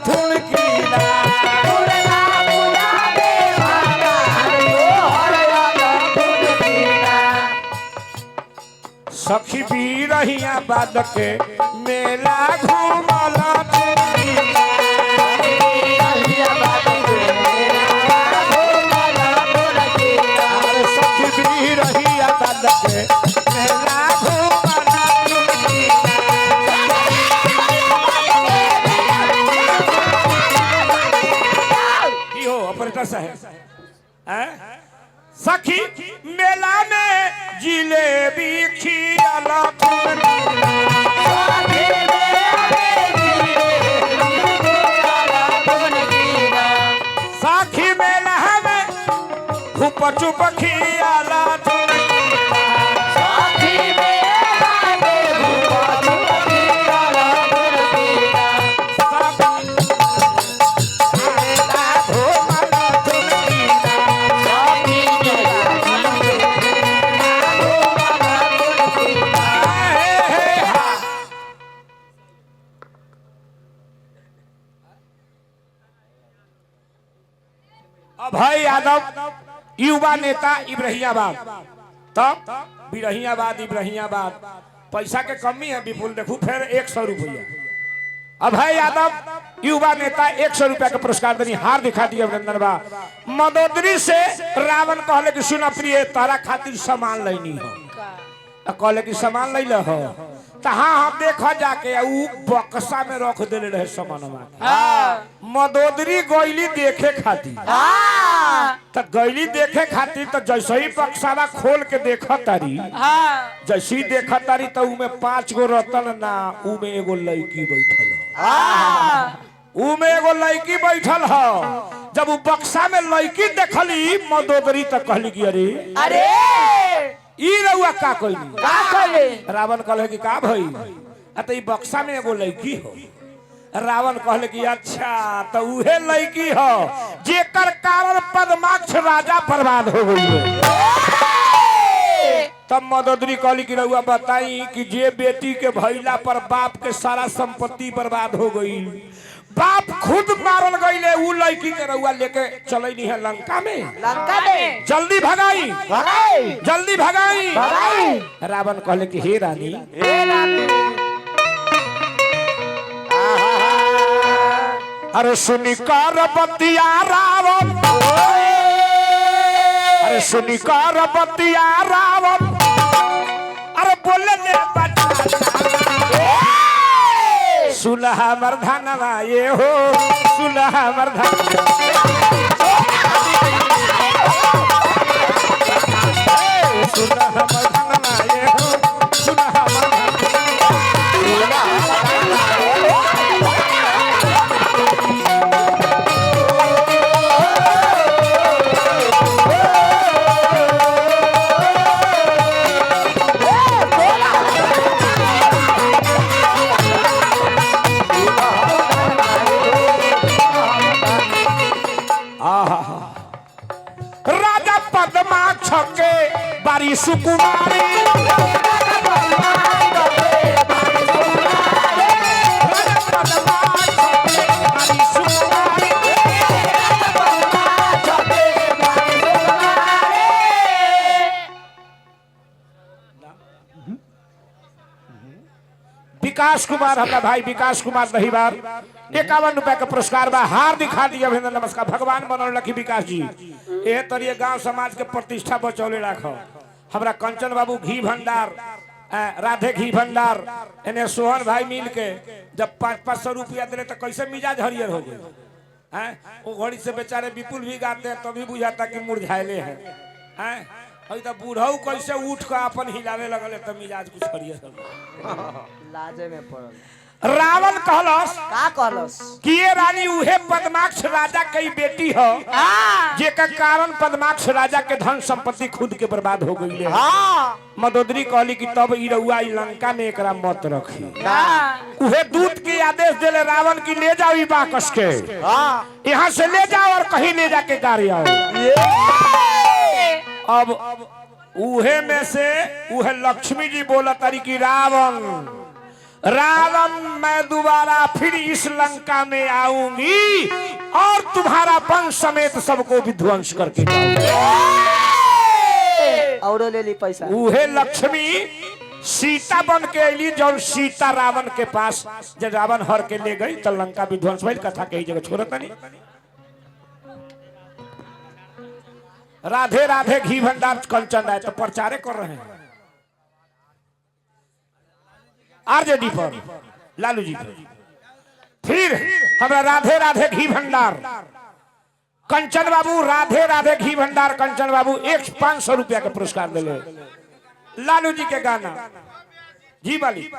थुन कीला सखी भी रहिया बाद के मेला घूमला सखी भी रहिया बाद के मेला घूमला की हो ऑपरेटर साहब सखी मेला में जिलेबी खियाला साखी मेला में हुप चुप खियाला भाई यादव युवा नेता इब्राहिमाबाद तब इब्राहिमाबाद पैसा के कमी है विपुल देखू फिर 100 रुपया अभय यादव युवा नेता 100 रुपया के पुरस्कार देनी हार दिखा दिया अभिनंदन बा मदोदरी से रावण कहले कि सुना प्रिय तारा खातिर सामान लेनी हो कहले कि सामान ले हो तो हाँ देखा जाके ऊ बक्सा में रख देले रहे सामान मदोदरी गईली देखे खातिर तो गईली देखे खातिर तो जैसे ही बक्सावा खोल के देखा तारी जैसे ही देखा तारी तो उमे 5 गो रतन ना उमे एगो लड़की बैठल हो जब वो बक्सा में लड़की देखली मदोदरी तो कहली कि अरे ई रउआ का कहली रावण कहले कि का भई अत ई बक्सा में एगो लड़की हो रावण कहले कि अच्छा तो उहे लड़की हो जेकर कारण पद्माक्ष राजा बर्बाद हो गई तब मदोदरी कहली कि रउआ बताई कि जे बेटी के भइला पर बाप के सारा संपत्ति बर्बाद हो गई बाप खुद मारल गईले उ लड़की के रउआ लेके चलैनी है लंका में जल्दी भगाई रावण कहले कि हे रानी अरे सुनिकार बतिया रावण अरे बोले ले सुलह मर्दानवा ये हो सुलह मर्दानवा ये हो सुलह राजा पद्माक्ष के बारी सुकुमारी विकास कुमार हमारा भाई विकास कुमार दहीवार 51 रुपया का पुरस्कार बा हार दिखा दिया अभिनंदन नमस्कार भगवान बनल रखी विकास जी ए तरिए गांव समाज के प्रतिष्ठा बचौले रखो हमरा कंचन बाबू घी भंडार राधे घी भंडार एने सोहन भाई मिल के जब 500 रुपया दिले तो कैसे मिजाज हरियर हो गए वो घड़ी से बेचारे विपुल भी गाते हैं तभी बुझाता कि मुरझाइले हैं अभी तो बूढ़ऊ कैसे उठ कर अपन हिलावे लगल तो मिजाज कुछ हरियर लाजे में पड़ल रावण कहलस का कहलस कि ये रानी उहे पद्माक्ष राजा की बेटी हो जेकर कारण पद्माक्ष राजा के धन संपत्ति खुद के बर्बाद हो गई मदोदरी कहली कि तब ई रउआ लंका में एकरा मत रखी उहे दूत के आदेश देले रावण की ले जाओ ई बाकस के यहाँ से ले जाओ और कहीं ले जाके गाड़ी आओ अब उहे में से उहे लक्ष्मी जी बोला तारी कि रावण रावण मैं दोबारा फिर इस लंका में आऊंगी और तुम्हारा वंश समेत सबको विध्वंस करके जाऊंगी। और ले ली पैसा। उहे लक्ष्मी सीता बन के अली, जौन सीता रावण के पास जब रावण हर के ले गई तो लंका विध्वंस भइल। कथा के जगह छोड़ता नहीं। राधे राधे घी भंडार कंचन आए तो प्रचारे कर रहे हैं आरजेडी पर, लालू जी पर। फिर हमारा राधे राधे घी भंडार कंचन बाबू, राधे राधे घी भंडार कंचन बाबू 500 रुपया के पुरस्कार दिले। लालू जी के गाना जी वाली